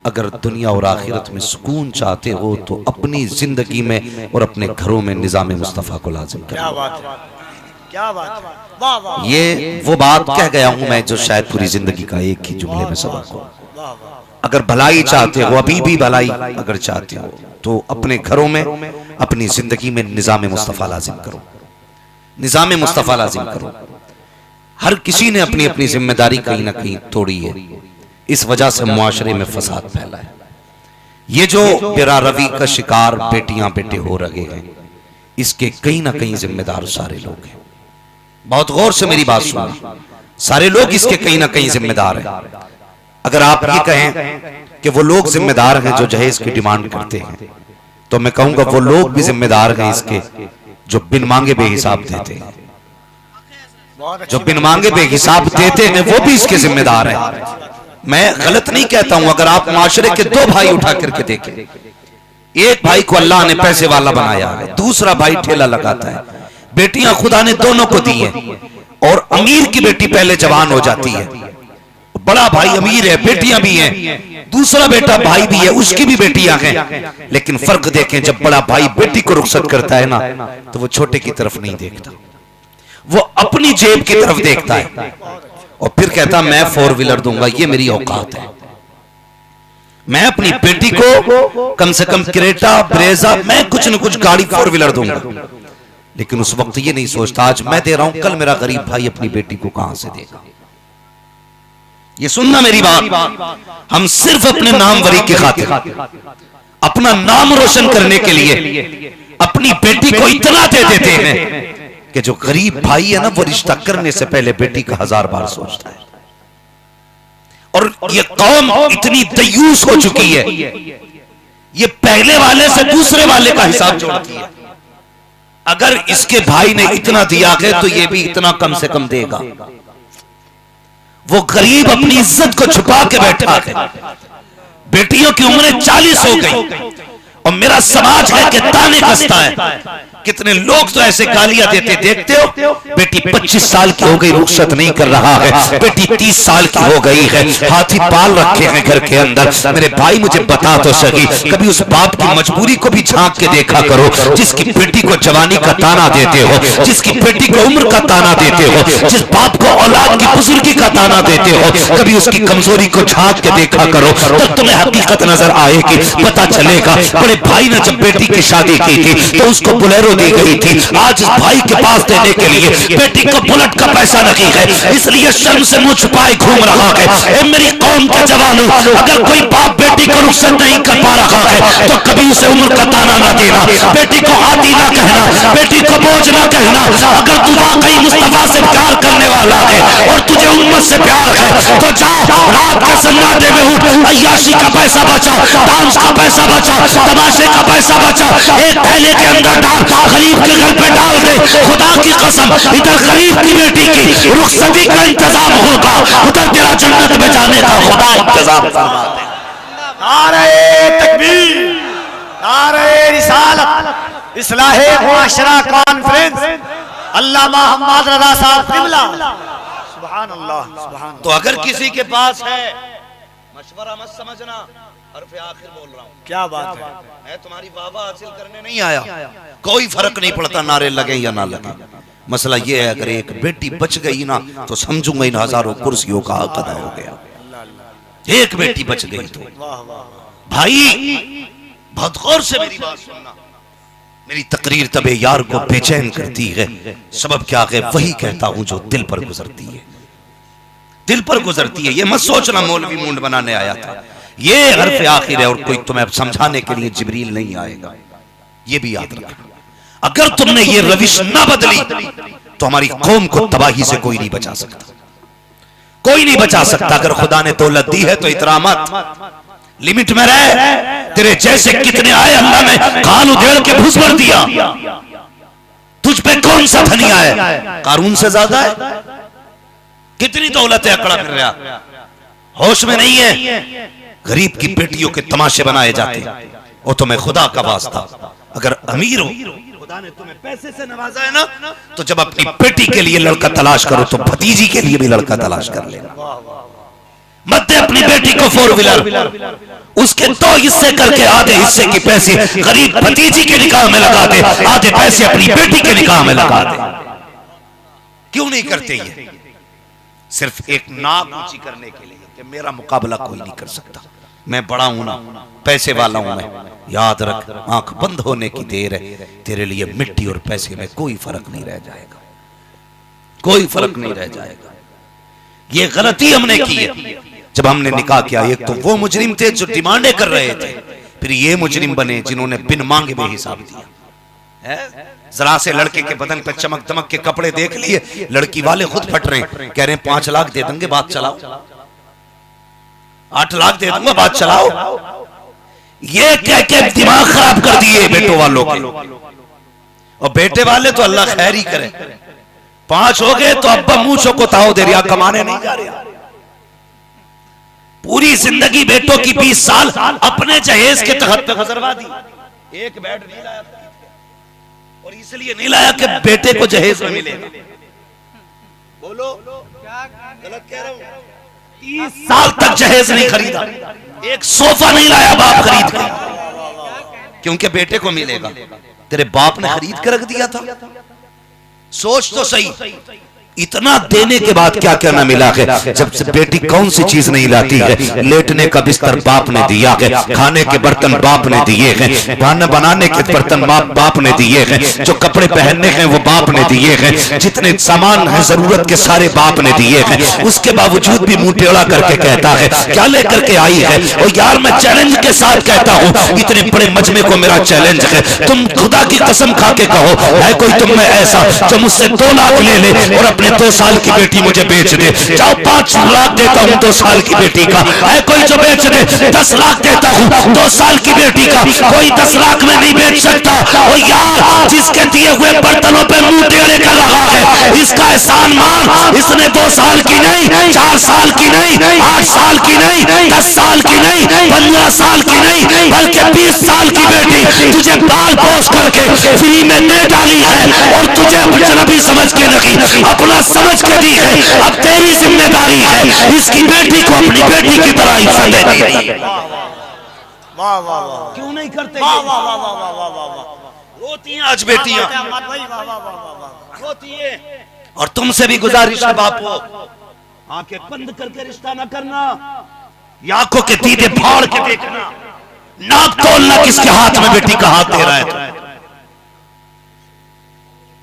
अगर दुनिया और आखिरत में सुकून चाहते हो तो अपनी जिंदगी में और अपने घरों में निजाम मुस्तफ़ा को लाजिम करो। क्या बात है, क्या बात है, वाह वाह। ये वो बात कह गया हूं मैं जो शायद पूरी जिंदगी का एक ही जुमले में सबक हो। अगर भलाई चाहते हो, अभी भी भलाई अगर चाहते हो तो अपने घरों में अपनी जिंदगी में निजाम मुस्तफ़ा लाजिम करो, निजाम मुस्तफ़ा लाजिम करो। हर किसी ने अपनी अपनी जिम्मेदारी कहीं ना कहीं तोड़ी है, इस वजह से मुआशरे में फसाद फैला है। ये जो बेरारवी का शिकार बेटियां बेटे हो रहे हैं, इसके कहीं ना कहीं जिम्मेदार सारे लोग हैं। बहुत गौर से मेरी बात सुनो, सारे लोग इसके कहीं ना कहीं जिम्मेदार हैं। अगर आप ये कहें कि वो लोग जिम्मेदार हैं जो जहेज की डिमांड करते हैं, तो मैं कहूंगा वो लोग भी जिम्मेदार हैं इसके जो बिन मांगे बेहिसाब देते हैं। जो बिन मांगे बेहिसाब देते हैं वो भी इसके जिम्मेदार हैं। मैं गलत नहीं कहता हूं। अगर आप माशरे के दो भाई उठा करके देखें, एक भाई को अल्लाह ने पैसे वाला बनाया है, दूसरा भाई ठेला लगाता है। बेटियां खुदा ने दोनों को दी हैं और अमीर की बेटी पहले जवान हो जाती है। बड़ा भाई अमीर है, बेटियां भी हैं, दूसरा बेटा भाई भी है, उसकी भी बेटियां हैं। लेकिन फर्क देखें, जब बड़ा भाई बेटी को रुखसत करता है ना, तो वो छोटे की तरफ नहीं देखता, वो अपनी जेब की तरफ देखता है और फिर कहता मैं 4 व्हीलर दूंगा, ये मेरी औकात है। मैं अपनी बेटी को कम से कम क्रेटा ब्रेजा, मैं कुछ न कुछ गाड़ी 4 व्हीलर दूंगा। लेकिन उस वक्त ये नहीं सोचता आज मैं दे रहा हूं, कल मेरा गरीब भाई अपनी बेटी को कहां से देगा। ये सुनना मेरी बात, हम सिर्फ अपने नामवरी की खातिर, अपना नाम रोशन करने के लिए अपनी बेटी को इतना दे देते हैं कि जो गरीब भाई है ना, वो रिश्ता करने से पहले बेटी का 1000 बार सोचता है। और ये कौम इतनी दयूस हो चुकी है, ये पहले वाले से दूसरे वाले का हिसाब जोड़ती है। अगर इसके भाई ने इतना दिया है तो ये भी इतना कम से कम देगा। वो गरीब अपनी इज्जत को छुपा के बैठा है। बेटियों की उम्रें 40 हो गई और मेरा समाज है कि ताने कसता है। कितने लोग तो ऐसे गालियां देते देखते हो, बेटी 25 साल की हो गई, रुखसत नहीं कर रहा है, बेटी 30 साल की हो गई है, हाथी पाल रखे हैं घर के अंदर। मेरे भाई मुझे बता तो सही, कभी उस बाप की मजबूरी को भी झांक के देखा करो, जिसकी बेटी को जवानी का ताना देते हो, जिसकी बेटी को उम्र का ताना देते हो, जिस बाप को औलाद की बुजुर्गी का ताना देते हो, कभी उसकी कमजोरी को झांक के देखा करो, तब तुम्हें हकीकत नजर आएगी, पता चलेगा। बड़े भाई ने जब बेटी की शादी की थी तो उसको बुलेरो दी गई थी। आज इस भाई के पास देने के लिए बेटी को बुलेट का पैसा नहीं है, इसलिए शर्म से मुंह छुपाए घूम रहा है। ए मेरी कौम के जवानों, अगर कोई बाप बेटी को रुखसत नहीं कर पा रहा है तो कभी उसे उम्र का ताना ना देना, बेटी को आती ना कहना, बेटी को बोझ ना कहना। अगर तू वाकई मुस्तफा से प्यार करने वाला है और तुझे उम्मत से प्यार है तो जा रात के सन्नाटे में उठ, अय्याशी का पैसा बचा, डांस का पैसा बचा, तमाशे का पैसा बचा, एक थैले के अंदर डाल, गरीब के घर पे डाल दे। खुदा की कसम, इधर गरीब की बेटी की रुखसती का इंतजाम होगा, उधर तेरा जन्नत में जाने का खुदा इंतजाम फरमा दे। नारे तकबीर, नारे रिसालत, इस्लाहे मुआशरा कॉन्फ्रेंस, अल्लामा मोहम्मद रज़ा साहब क़िबला। सुभान अल्लाह, सुभान। तो अगर किसी के पास है, मशवरा मत समझना, हर्फ़े आखिर बोल रहा हूं। क्या बात है, मैं तुम्हारी वाहवाह हासिल करने नहीं आया, कोई फर्क नहीं पड़ता नारे लगे या ना लगे। मसला ये है, अगर एक बेटी बच गई ना तो समझूंगा इन हजारों कुर्सियों का हक अदा हो गया। एक बेटी बच गई तो भाई बहुत गौर से मेरी बात सुनना। मेरी तकरीर तबे यार को बेचैन करती है, सबब क्या है, वही कहता हूं जो दिल पर गुजरती है, दिल पर गुजरती है। ये मत सोचना मौलवी मूंड बनाने आया था, ये हर्फ़े आखिर है और कोई तुम्हें समझाने के लिए जिब्रील नहीं आएगा, ये भी याद रखना। अगर तुमने ये रविश ना बदली तो हमारी कौम को तबाही से कोई नहीं बचा सकता, कोई नहीं बचा सकता। अगर खुदा ने दौलत दी है तो इतरा मत, लिमिट में रह। तेरे जैसे कितने आए, अल्लाह ने कान उधेड़ के भूस भर दिया, तुझ पे कौन सा धनी आया, कारून से ज्यादा है। कितनी दौलत है, अकड़ा फिर रहा, होश में नहीं है। गरीब की बेटियों के तमाशे बनाए जाते, और तुम्हें खुदा का वास्ता, अगर अमीर हो, खुदा ने तुम्हें पैसे से नवाजा है ना, तो जब अपनी बेटी के लिए लड़का तलाश करो तो भतीजी के लिए भी लड़का तलाश कर लेना। मत दे अपनी बेटी को 4 व्हीलर, उसके 2 हिस्से करके आधे हिस्से की पैसे गरीब भतीजी के निकाह में लगा दे, आधे पैसे अपनी बेटी के निकाह में लगा दे। क्यों नहीं करते ये? सिर्फ एक नाक ऊंची करने के लिए कि मेरा मुकाबला कोई नहीं कर सकता, मैं बड़ा हूं ना, पैसे वाला हूं मैं। याद रख, आंख बंद होने की देर है, तेरे लिए मिट्टी और पैसे में कोई फर्क नहीं रह जाएगा, कोई फर्क नहीं रह जाएगा। ये गलती हमने की है जब हमने निकाह किया। एक तो वो मुजरिम थे जो डिमांडे कर रहे थे, फिर ये मुजरिम बने जिन्होंने बिन मांगे बेहिसाब दिया। जरा से लड़के के बदन पे चमक दमक के कपड़े देख लिए, लड़की वाले खुद फट रहे हैं, कह रहे हैं 5 लाख दे देंगे, बात चलाओ, 8 लाख दे दूंगा, बात चलाओ। ये कह के दिमाग खराब कर दिए बेटों वालों के। और बेटे वाले तो अल्लाह खैर ही करे, 5 हो गए तो अब्बा मुंह चौकोताओ दे रहा, कमाने नहीं जा रहा। पूरी जिंदगी बेटों की 20 साल अपने जहेज के तहत पे गुजरवा दी, एक बेड नहीं लाया, और इसलिए नहीं लाया कि बेटे को जहेज में मिलेगा। बोलो क्या गलत कह रहा हूं? 30 साल तक जहेज नहीं खरीदा, एक सोफा नहीं लाया बाप खरीद के, क्योंकि बेटे को मिलेगा। तेरे बाप ने खरीद के रख दिया था। सोच तो सही, इतना देने के बाद क्या क्या ना मिला है। जब से बेटी कौन सी चीज नहीं लाती है, लेटने का बिस्तर बाप ने दिया है, खाने के बर्तन बाप ने दिए हैं, खाना बनाने के बर्तन बाप ने दिए हैं, जो कपड़े पहनने हैं वो बाप ने दिए हैं, जितने सामान है जरूरत के सारे बाप ने दिए हैं। उसके बावजूद भी मुंह टेढ़ा करके कहता है क्या लेकर के आई है। और यार मैं चैलेंज के साथ कहता हूँ, इतने बड़े मजमे को मेरा चैलेंज है, तुम खुदा की कसम खा के कहो है कोई तुम में ऐसा जो मुझसे 2 लाख ले ले और अपने 2 साल की बेटी मुझे बेच दे। जाओ 5 लाख देता हूं 2 साल की बेटी का, है कोई जो बेच दे। 10 लाख देता हूं 2 साल की बेटी का, कोई 10 लाख में नहीं बेच सकता। और यार जिसके दिए हुए बर्तनों पे मुंह टेढ़े कर रहा है, इसका एहसान मान। इसने 2 साल की नहीं, 4 साल की नहीं, 8 साल की नहीं, 10 साल की नहीं, 15 साल की नहीं, बल्कि 20 साल की बेटी तुझे बाल पोस करके फ्री में दे डाली है, और तुझे अजनबी समझ के नहीं, अपना समझ के दी है। अब तेरी जिम्मेदारी है इसकी बेटी को अपनी बेटी की तरह इज्जत देनी है। वाह वाह वाह, क्यों नहीं करते? वाह वाह वाह वाह वाह वाह वाह, रोती हैं आज बेटियां, रोती है। और तुमसे भी गुजारिश है बापू, आंखें बंद करके रिश्ता ना करना, आंखों के दीदे फाड़ के देखना, नाक तोलना किसके हाथ में बेटी का हाथ दे रहा है,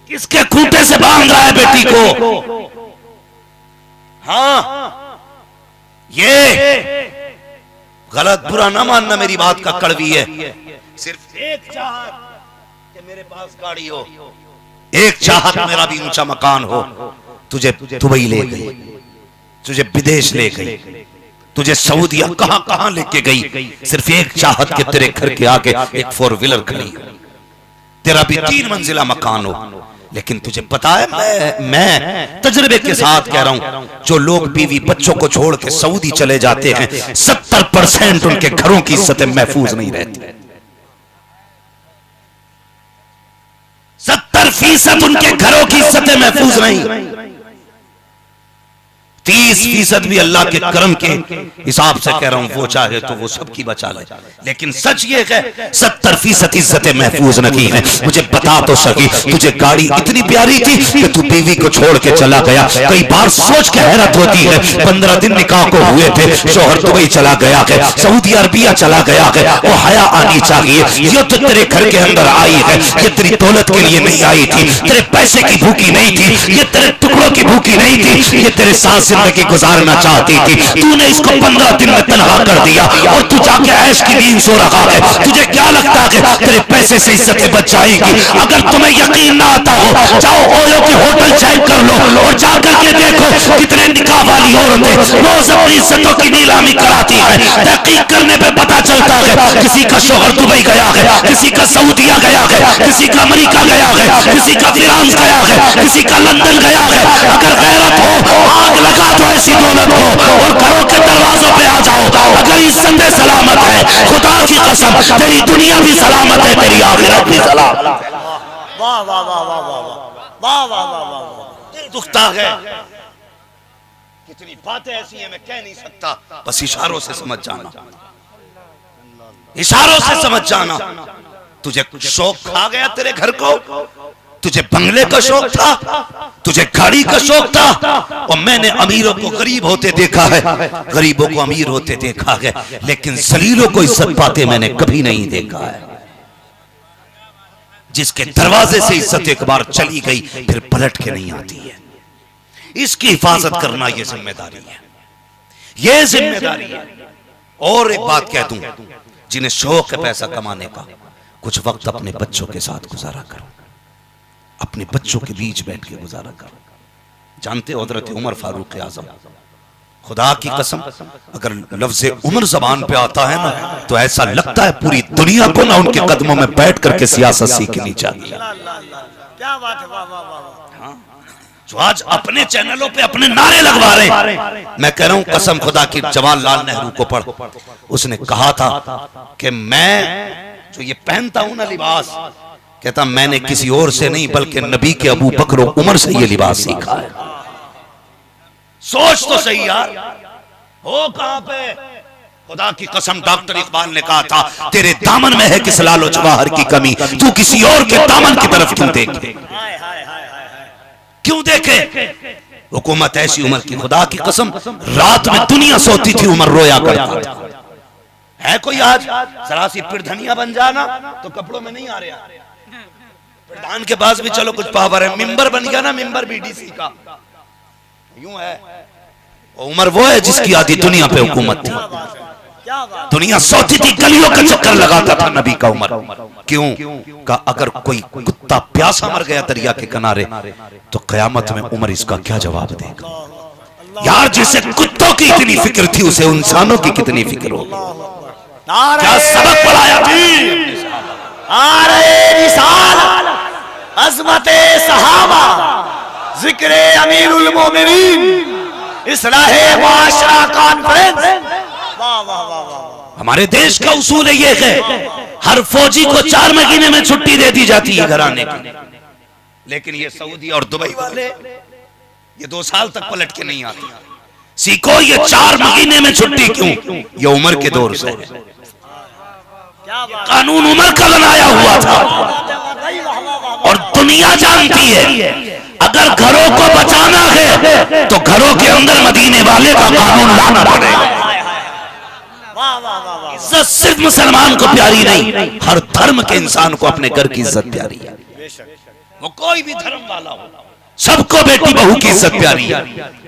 किसके खूंटे से बांध रहा है बेटी को। हाँ, ये गलत बुरा ना मानना, मेरी बात का कड़वी है। सिर्फ एक चाहत कि मेरे पास गाड़ी हो, एक चाहत मेरा भी ऊंचा मकान हो। तुझे दुबई ले गई, तुझे विदेश ले गई, तुझे सऊदिया कहां कहां लेके गई, सिर्फ एक चाहत के तेरे घर के आगे एक 4 व्हीलर खड़ी, तेरा भी 3 मंजिला मकान हो। लेकिन तुझे पता है, मैं तजर्बे के साथ कह रहा हूं, जो लोग बीवी बच्चों को छोड़ के सऊदी चले जाते हैं, 70% उनके घरों की इज्जतें महफूज नहीं रहती। 70% उनके घरों की इज्जतें महफूज नहीं। 30% भी अल्लाह के करम के हिसाब से कह रहा हूं, वो चाहे तो वो सबकी बचा ले। लेकिन सच ये है 70% इज्जतें महफूज नहीं है। मुझे बता तो सकी, तुझे गाड़ी इतनी प्यारी थी कि तू बीवी को छोड़ के चला गया। कई बार सोच के हैरत होती है, 15 दिन निकाह को हुए थे, शोहर दुबई चला गया है, सऊदी अरबिया चला गया है। वो हया आनी चाहिए, ये तो तेरे घर के अंदर आई है, ये तेरी दौलत के लिए नहीं आई थी, तेरे पैसे की भूखी नहीं थी, ये तेरे टुकड़ों की भूखी नहीं थी, ये तेरे साथ जिंदगी गुजारना चाहती थी। तूने इसको 15 दिन में तनहा कर दिया और तू जाके ऐश की नींद सो रहा है। तुझे क्या लगता है तेरे पैसे से इज्जतें बच जाएगी? अगर तुम्हें यकीन ना आता हो, जाओ ओयो की होटल चेक कर लो और जाकर के देखो कितने निकाह वाली औरतें रोज अपनी इज्जतों की नीलामी कराती है। तहकीक करने पे पता चलता है किसी का शोहर दुबई गया है, किसी का सऊदिया गया है, किसी का अमेरिका गया है, किसी का फ्रांस गया है, किसी का लंदन गया है। अगर गैरत हो, आग लगा दो ऐसी दौलत हो और घरों के दरवाजों पे आ जाओ। अगर इज्जत सलामत है, खुदा की कसम तेरी दुनिया भी सलामत है, तेरी आखिरत भी सलामत है। वाह वाह वाह वाह वाह वाह वाह वाह वाह। दुखता है कितनी बातें ऐसी हैं मैं कह नहीं सकता, बस इशारों से समझ जाना, इशारों से समझ जाना। तुझे शौक खा गया तेरे घर को, तुझे बंगले का शौक था, तुझे गाड़ी का शौक था, और मैंने अमीरों को गरीब होते देखा है, गरीबों को अमीर होते देखा है, लेकिन जलीलों को इज्जत पाते मैंने कभी नहीं देखा है। जिसके दरवाजे से इज्जत एक बार चली गई फिर पलट के नहीं आती है। इसकी हिफाजत करना यह जिम्मेदारी है, यह जिम्मेदारी है। और एक बात कह दूं, जिन्हें शौक है पैसा कमाने का, कुछ वक्त अपने बच्चों के साथ गुजारा करो, अपने बच्चों के बीच बैठ के गुजारा करो। जानते हो हजरत उमर फारूक आजम, खुदा की कसम अगर लफ्ज़ उमर जबान पे आता है ना तो ऐसा लगता है पूरी दुनिया को ना उनके कदमों में बैठ करके सियासत सीखनी चाहिए। क्या बात है, वाह वाह वाह। हाँ, जो आज अपने चैनलों पे अपने नारे लगवा रहे, मैं कह रहा हूं कसम खुदा की, जवाहरलाल नेहरू को पढ़, उसने कहा था कि मैं जो ये पहनता हूं ना लिबास, कहता मैंने किसी और से नहीं बल्कि नबी के अबू बकर और उमर से ये लिबास सीखा है। सोच तो सही यार, हो कहां पे? खुदा की कसम डॉक्टर इकबाल ने कहा था तेरे दामन में है किस लालो जवाहर की कमी, तू किसी और के दामन की तरफ क्यों देखे, क्यों देखे? हुकूमत ऐसी उमर की, खुदा की कसम रात में दुनिया सोती थी, उमर रोया करता था। है कोई आज जरा सी पिरधनिया बन जाना तो कपड़ों में नहीं आ रहा, प्रधान के पास भी चलो कुछ पावर है, मिंबर बन गया ना, मिंबर बीडीसी का, यूं है। उमर वो है जिसकी आधी दुनिया पे हुकूमत थी, दुनिया सोती थी, गलियों का चक्कर लगाता था नबी का उमर। क्यों? का अगर कोई कुत्ता प्यासा मर गया दरिया के किनारे तो कयामत में उमर इसका क्या जवाब देगा? यार जिसे कुत्तों की इतनी फिक्र थी उसे इंसानों की कितनी फिक्र होगी? क्या सबक पढ़ाया थी? अज़मते सहाबा, जिक्र अमीरुल मोमिनीन, इस्लाहे माशरा कॉन्फ्रेंस। वाह वाह वाह वाह। हमारे देश का उसूल ये है, हर फौजी को 4 महीने में छुट्टी दे दी जाती है घर आने की, लेकिन ये सऊदी और दुबई वाले ये 2 साल तक पलट के नहीं आते। सीखो ये 4 महीने में छुट्टी क्यों? ये उमर के दौर से है, कानून उमर का बनाया हुआ था, और दुनिया जानती है अगर घरों को बचाना है तो घरों के अंदर मदीने वाले का कानून लाना पड़ेगा। इज्जत सिर्फ मुसलमान को प्यारी नहीं, हर धर्म के इंसान को अपने घर की इज्जत प्यारी है, वो कोई भी धर्म वाला हो, सबको बेटी बहू की इज्जत प्यारी है।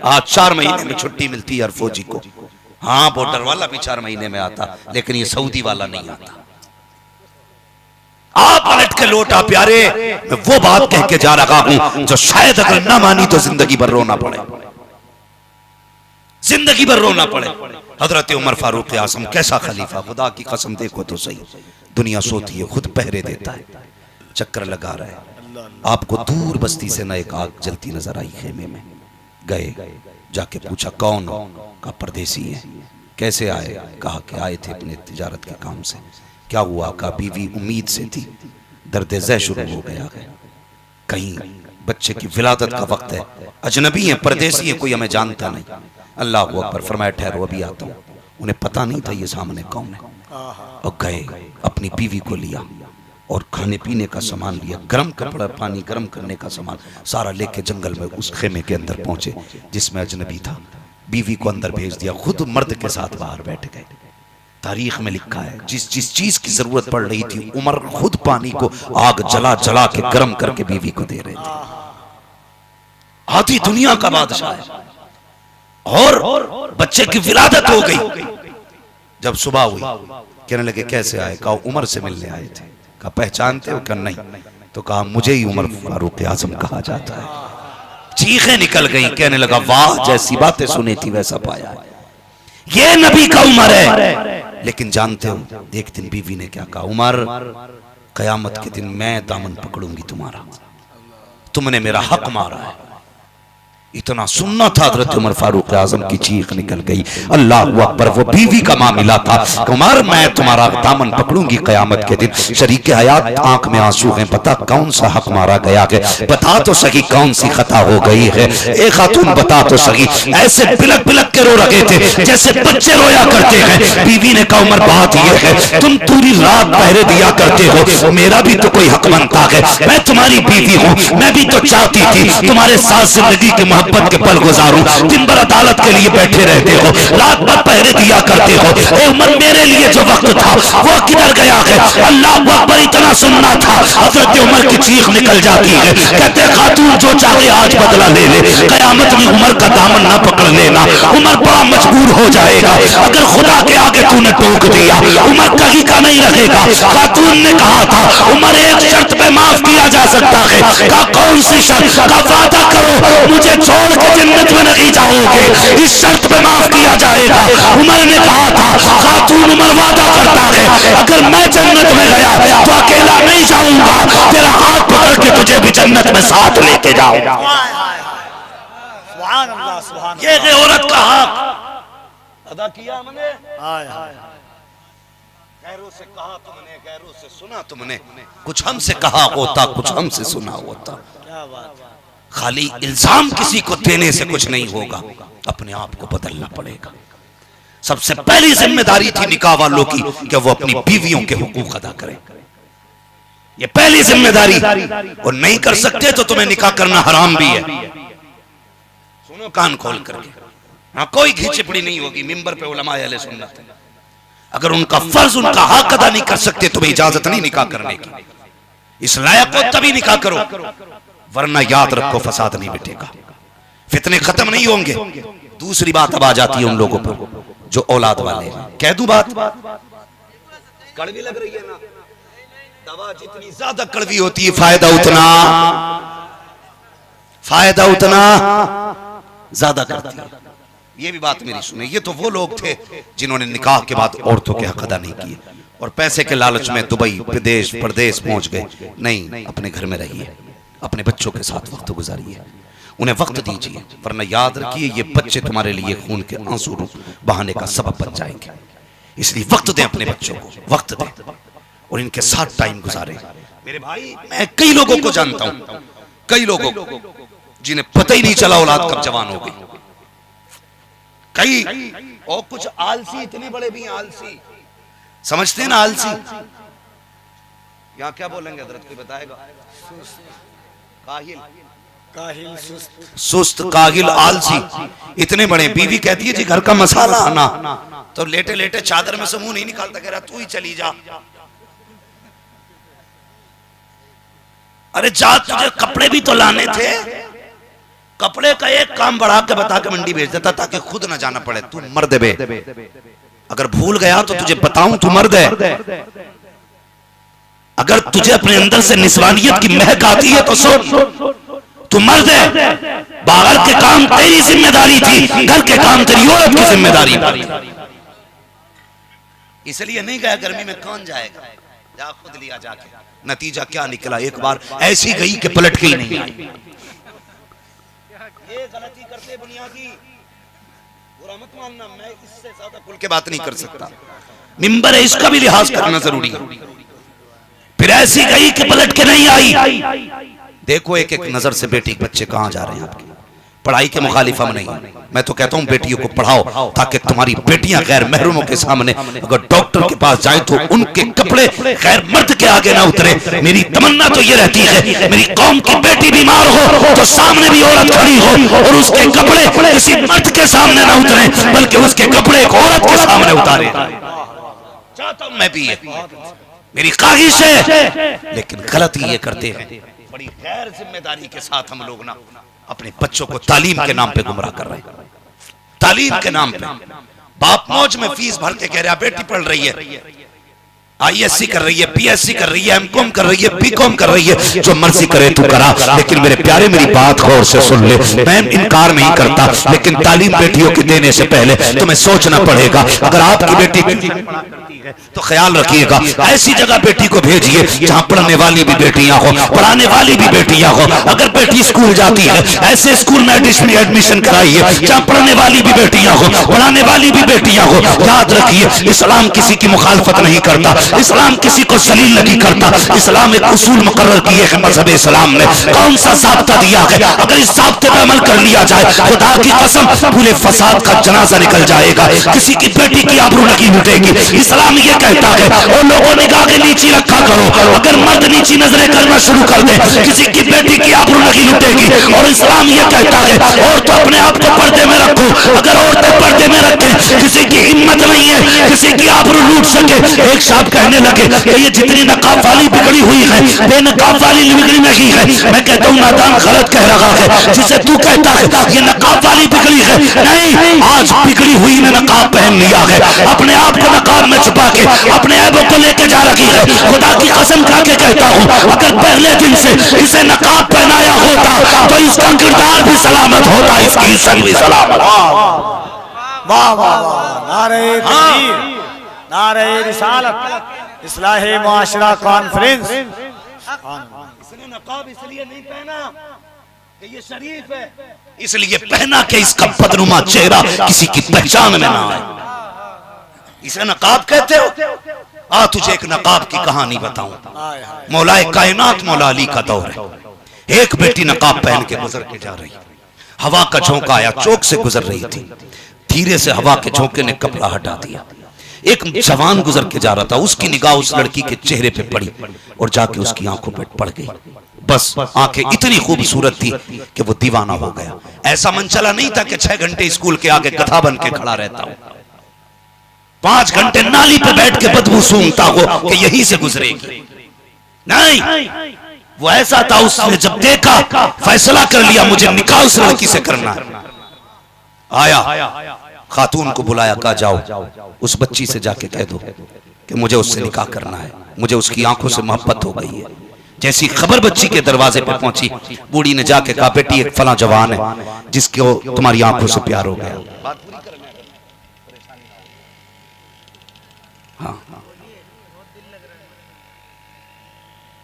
आज 4 महीने में छुट्टी मिलती है हर फौजी को। हाँ, बॉर्डर वाला भी 4 महीने में आता, लेकिन ये सऊदी वाला नहीं आता। आप पलट के लौटा प्यारे, मैं वो बात कह के जा रहा हूं जो शायद अगर ना मानी तो जिंदगी भर रोना पड़े, जिंदगी भर रोना पड़े। हजरत उमर फारूक आजम कैसा खलीफा, खुदा की कसम देखो तो सही, दुनिया सोती है खुद पहरे देता है, चक्कर लगा रहा है। आपको दूर बस्ती से ना एक आग जलती नजर आई, खेमे में गए, जाके पूछा कौन हो? का परदेसी है। कैसे आए? कहा कि आए थे अपने तिजारत के काम से। क्या हुआ? का बीवी उम्मीद से थी, दर्द ज़े शुरू हो गया है, कहीं बच्चे की विलादत का वक्त है, अजनबी है, परदेसी है, कोई हमें जानता नहीं। अल्लाह हू अकबर, फरमाया ठहरो अभी आता हूँ। उन्हें पता नहीं था ये सामने कौन है, और गए अपनी बीवी को लिया और खाने पीने का सामान लिया, गर्म कपड़ा, पानी गर्म करने का सामान सारा लेके जंगल में उस खेमे के अंदर पहुंचे जिसमें अजनबी था। बीवी को अंदर भेज दिया, खुद मर्द के साथ बाहर बैठ गए। तारीख में लिखा है जिस जिस चीज की जरूरत पड़ रही थी उमर खुद पानी को आग जला जला के गर्म करके बीवी को दे रहे थे। आधी दुनिया का बादशाह है, और बच्चे की विलादत हो गई। जब सुबह हुई कहने लगे कैसे आए? कहा उमर से मिलने आए थे। कहा पहचानते हो? कहा नहीं। तो कहा मुझे ही उमर फारूक आजम कहा जाता है। चीखें निकल गई, कहने लगा वाह, जैसी बातें सुनी थी वैसा पाया, ये नबी का उमर है। लेकिन जानते हो एक दिन बीवी ने क्या कहा? उमर, कयामत के दिन मैं दामन पकड़ूंगी तुम्हारा, तुमने मेरा हक मारा है, इतना सुनना था हजरत उमर फारूक आजम की चीख निकल गई, अल्लाह अकबर। वो बीवी का मामला था, उमर मैं तुम्हारा दामन पकड़ूंगी कयामत के दिन। शरीक हयात आंख में आंसू हैं, बता कौन सा हक मारा गया है, बता तो सही कौन सी खता हो गई है। एक खातून बता तो सही, ऐसे बिलक बिलक के रो रहे थे जैसे बच्चे रोया करते हैं। बीवी ने कहा उमर बात यह है तुम पूरी रात पहरे दिया करते हो, मेरा भी तो कोई हक बनता है, मैं तुम्हारी बीवी हूँ, मैं भी तो चाहती थी तुम्हारे साथ जिंदगी के मोहब्बत के पल गुजारूं। दिन भर अदालत के लिए बैठे रहते हो, रात भर पहरे दिया करते हो, ए उमर मेरे लिए जो वक्त था वो किधर गया है। अल्लाह अकबर इतना सुनना था, हजरत उमर की चीख निकल जाती है, कहते खातून जो चाहे आज बदला ले ले, कयामत में उमर का दामन ना पकड़ लेना, उमर बड़ा मजबूर हो जाएगा। अगर खुदा के आगे तूने टोक दिया उमर कहीं का नहीं रहेगा। खातून ने कहा था उमर एक शर्त पे माफ किया जा सकता है, का कौन सी शर्त, का वादा करो मुझे छोड़ के जन्नत में नहीं जाओगे, इस शर्त पे माफ किया जाएगा। उमर ने कहा था खातून उमर वादा करता है अगर मैं जन्नत में गया तो अकेला नहीं जाऊंगा, तेरा हाथ पकड़ के तुझे भी जन्नत में साथ लेके जाऊंगा। ये औरत का हक अदा किया हमने, गैरों से कहा तुमने, गैरों से सुना तुमने, कुछ हमसे कहा होता कुछ हमसे सुना होता। खाली इल्जाम किसी को देने से कुछ नहीं होगा, अपने आप को बदलना पड़ेगा। सबसे पहली जिम्मेदारी थी निकाह वालों की कि वो अपनी बीवियों के हुकूक अदा करें, ये पहली जिम्मेदारी। और नहीं कर सकते तो तुम्हें निकाह करना हराम भी है। सुनो कान खोल करके, हाँ कोई घिचपड़ी नहीं होगी। मिंबर पे उलमा अहले सुन्नत है, अगर उनका फर्ज उनका हक अदा नहीं कर सकते तुम्हें इजाजत नहीं निकाह करने की। इस लायक को तभी निकाह करो, वरना याद रखो फसाद नहीं मिटेगा, फितने खत्म नहीं होंगे। दूसरी बात अब आ जाती है उन लोगों पर जो औलाद वाले हैं। कह दूं बात, कड़वी लग रही है ना, दवा जितनी ज्यादा कड़वी होती है फायदा उतना ज्यादा करती है। ये भी बात मेरी सुने, ये तो वो लोग थे जिन्होंने निकाह के बाद औरतों के हक अदा नहीं किए और पैसे के लालच में दुबई विदेश परदेश पहुंच गए। नहीं, अपने घर में रहिए, अपने बच्चों के साथ वक्त गुजारिए, उन्हें वक्त दीजिए, वरना याद रखिए ये बच्चे तुम्हारे लिए खून के आंसू बहाने का सबब बन जाएंगे। इसलिए वक्त दें अपने बच्चों को, वक्त दें और इनके साथ टाइम गुजारें। मेरे भाई मैं कई लोगों को जानता हूं, कई लोगों को जिन्हें पता ही नहीं चला औलाद कब जवान हो गई। कई और कुछ आलसी इतने बड़े भी आलसी, समझते हैं ना आलसी, यहाँ क्या बोलेंगे हजरत कोई बताएगा? काहिल, सुस्त, काहिल, आलसी इतने बड़े। बीवी कहती है जी घर का मसाला आना, तो लेटे लेटे चादर में से मुंह नहीं निकालता, कह रहा तू ही चली जा। अरे जा, तुझे कपड़े भी तो लाने थे, कपड़े का एक काम बढ़ा के बता के मंडी भेज देता ताकि खुद ना जाना पड़े। तू मर्द बे, अगर भूल गया तो तुझे बताऊं तू मर्द है। अगर तुझे अपने अंदर से निस्वानियत की महक आती है तो सुन, तू मर्द है। बाहर के काम तेरी जिम्मेदारी थी, घर के काम तेरी औरत की जिम्मेदारी थी। इसलिए नहीं गया गर्मी में कौन जाएगा, जा खुद लिया जाके। नतीजा क्या निकला, एक बार ऐसी गई कि पलट के ही नहीं आई। ये गलती करते बुनियादी, बुरा मत मानना, मैं इससे ज्यादा खुल के बात नहीं कर सकता। मिंबर है, इसका भी लिहाज करना जरूरी है। फिर ऐसी गई कि पलट के नहीं आई। देखो एक एक नजर से बेटी के बच्चे कहां जा रहे हैं आपके। पढ़ाई के मुखालिफ हम नहीं, मैं तो कहता हूं बेटियों को पढ़ाओ ताकि तुम्हारी बेटियां गैर महरूमों के सामने अगर डॉक्टर के पास जाए तो उनके कपड़े गैर मर्द के आगे ना उतरे। मेरी तमन्ना तो ये रहती है मेरी कौम की बेटी बीमार हो तो सामने भी औरत खड़ी हो और उसके कपड़े किसी मर्द के सामने ना उतरे, बल्कि उसके कपड़े एक औरत के सामने उतारे। चाहता हूं मैं भी, मेरी ख्वाहिश है, लेकिन गलती ये करते हैं। बड़ी गैर जिम्मेदारी के साथ हम लोग ना अपने बच्चों को तालीम के नाम पे गुमराह कर रहे हैं। तालीम के नाम पे बाप मौज में फीस भर के कह रहा बेटी पढ़ रही है, ISC कर रही है, BSc कर रही है, MCom कर रही है, BCom कर रही है, जो मर्जी करे तू करा, लेकिन मेरे प्यारे मेरी बात गौर से सुन ले। मैं इनकार नहीं करता, लेकिन तालीम बेटियों के देने से पहले तुम्हें सोचना पड़ेगा। अगर आपकी बेटी तो ख्याल रखिएगा, ऐसी जगह बेटी को भेजिए जहां पढ़ने वाली भी बेटियां हो, पढ़ाने वाली भी बेटियां हो। अगर बेटी स्कूल जाती है, ऐसे स्कूल में एडमिशन कराइए जहां पढ़ने वाली भी बेटियां हो, पढ़ाने वाली भी बेटियां हो। याद रखिए, इस्लाम किसी की मुखालफत नहीं करता, इस्लाम किसी को जलील नहीं करता। इस्लाम एक उसूल मुकर्रर किए है मजहब इस्लाम ने। कौन सा ज़ाब्ता दिया है, अगर इस ज़ाब्ते पर अमल कर लिया जाए, खुदा की कसम पूरे फसाद का जनाजा निकल जाएगा, किसी की बेटी की आबरू नहीं लुटेगी। इस्लाम ये कहता है, और लोगों निगाह के नीचे रखा करो। अगर मर्द नीची नजरें करना शुरू कर दे, किसी की बेटी की आबरू नहीं लुटेगी। और इस्लाम ये कहता है, और तो अपने आप को पर्दे में रखो। अगर औरतें पर्दे में रखें, किसी की हिम्मत नहीं है किसी की आबरू लूट सके। एक साहब कहने लगे कि ये जितनी नकाब वाली बिगड़ी हुई है, बेनकाब वाली बिगड़ी नहीं है। मैं कहता हूँ नादान गलत कह रहा है, जिसे तू कहता है ये नकाब वाली बिगड़ी है, नहीं, आज बिगड़ी हुई ने नकाब पहन लिया है, अपने आप को नकाब में छुपा के अपने ऐबों को लेके जा रही है। खुदा की कसम खा के कहता हूँ, अगर पहले दिन से इसे नकाब पहनाया होता तो इसका किरदार भी सलामत होता, इसकी इज्जत भी सलामत। वाह वाह वाह, नारे तकबीर, नारे रिसालत, इस्लाहे मुआशरा कॉन्फ्रेंस। इसने नकाब इसलिए नहीं पहना कि ये शरीफ है, इसलिए पहना कि इसका बदनुमा चेहरा किसी की पहचान में ना आए। इसे नकाब कहते हो? आ तुझे एक नकाब की कहानी बताऊं। मौलाए कायनात मौला अली का दौर है। एक बेटी नकाब पहन के गुजर के जा रही, हवा का झोंका आया, चौक से गुजर रही थी, धीरे से हवा के झोंके ने कपड़ा हटा दिया। एक जवान गुजर के जा रहा था, उसकी निगाह उस लड़की के चेहरे पे पड़ी और जाके उसकी आंखों पे पड़ गई। बस आंखें इतनी खूबसूरत थी कि वो दीवाना हो गया। ऐसा मन चला नहीं था कि 6 घंटे स्कूल के आगे गधा बन के खड़ा रहता हूं, 5 घंटे नाली पे बैठ के बदबू सूंघता हो कि यहीं से गुजरेगी। नहीं, वो ऐसा था, उसने जब देखा फैसला कर लिया मुझे निकाह उस लड़की से करना है। आया, खातून को बुलाया, कहा जाओ उस बच्ची से जाके कह दो कि मुझे उससे निकाह करना है, मुझे उसकी आंखों से मोहब्बत हो गई है। जैसी खबर बच्ची के दरवाजे पे पहुंची, बूढ़ी ने जाके कहा, बेटी एक फला जवान है जिसको तुम्हारी आंखों से प्यार हो गया। हाँ,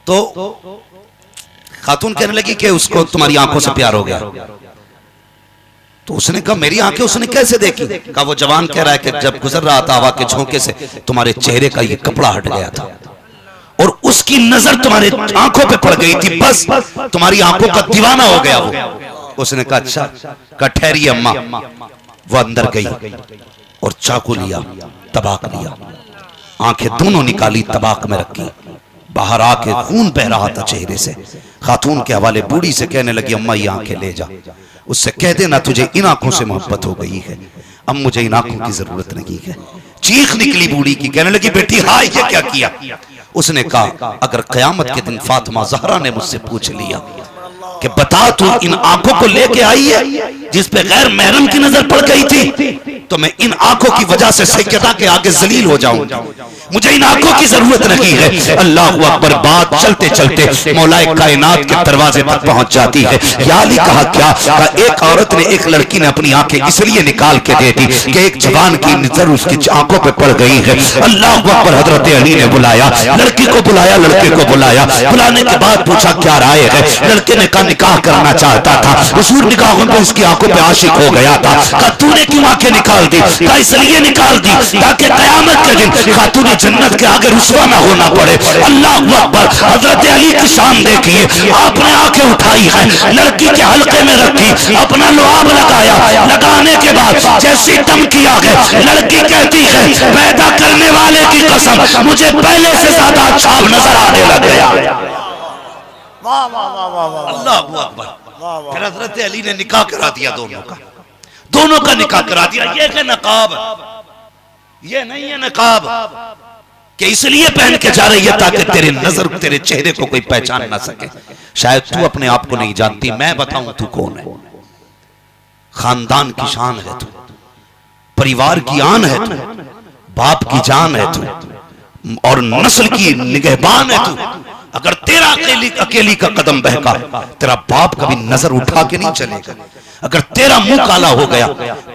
तो खातून कहने लगी कि उसको तुम्हारी आंखों से प्यार हो गया। तो उसने कहा मेरी आंखें उसने कैसे देखी? कहा वो जवान कह रहा है कि जब गुजर रहा था हवा के झोंके से तुम्हारे चेहरे का ये कपड़ा हट गया था और उसकी नजर तुम्हारे आंखों पे पड़ गई थी, बस तुम्हारी आंखों का दीवाना हो गया वो। उसने कहा अच्छा। कहा ठहरिए अम्मा। वो अंदर गई और चाकू लिया, तबाक लिया, आंखें दोनों निकाली, तबाक में रखी, बाहर आके खून बह रहा था चेहरे से। खातून के हवाले बूढ़ी से कहने लगी, अम्मा ये आंखें ले जा, उससे कह देना तुझे इन आंखों से मोहब्बत हो गई है, अब मुझे इन आंखों की जरूरत नहीं है। चीख निकली बूढ़ी की, कहने लगी बेटी हाय ये क्या किया? उसने कहा अगर कयामत के दिन फातिमा ज़हरा ने मुझसे पूछ लिया कि बता तू इन आंखों को लेके आई है जिस पे गैर महरम की नजर पड़ गई थी, तो मैं इन आंखों की वजह से सैयदा के आगे जलील हो जाऊंगा, मुझे इन आंखों की जरूरत नहीं है। अल्लाह अकबर। बात चलते चलते मौलाए कायनात के दरवाजे पर पहुंच जाती है। या अली कहा क्या? कहा एक औरत ने, एक लड़की ने अपनी आंखें इसलिए निकाल के दे दी कि एक जवान की नजर उसकी आंखों पे पड़ गई है। अल्लाह अकबर। हजरत अली ने बुलाया, लड़की को बुलाया, लड़के को बुलाया, बुलाने के बाद पूछा क्या राय है? लड़के ने कहा निकाह करना चाहता था, हुजूर निकाहों में उसकी आंखों पे आशिक हो गया था। कहा तूने क्यों आंखें निकाल दी? कहा इसलिए निकाल दी ताकि कयामत के दिन खातून जन्नत के आगे रुसवा ना होना पड़े। अल्लाह अकबर। हजरत अली की शान देखिए, आपने आंखें उठाई है, लड़की के हल्के में रखी, अपना लुआब लगाया, लगाने के बाद जैसी दम किया है, लड़की कहती है पैदा करने वाले की कसम मुझे पहले से ज्यादा अच्छा नजर आने लग गया। वाह वाह वाह वाह वाह, अल्लाह अकबर। फिर हजरत अली ने निकाह करा दिया, दोनों का निकाह करा दिया। ये है नकाब, ये नहीं है नकाब कि इसलिए पहन के जा रही है ताकि तेरे नजर तेरे चेहरे को कोई पहचान ना सके। शायद तू अपने आप को नहीं जानती, मैं बताऊं तू कौन है। खानदान की शान है तू, परिवार की आन है तू, बाप की जान है तू, और नस्ल की निगहबान है तू। अगर तेरा अकेली का कदम बहका, तेरा बाप कभी नजर उठा के नहीं चलेगा। अगर तेरा मुंह काला हो गया,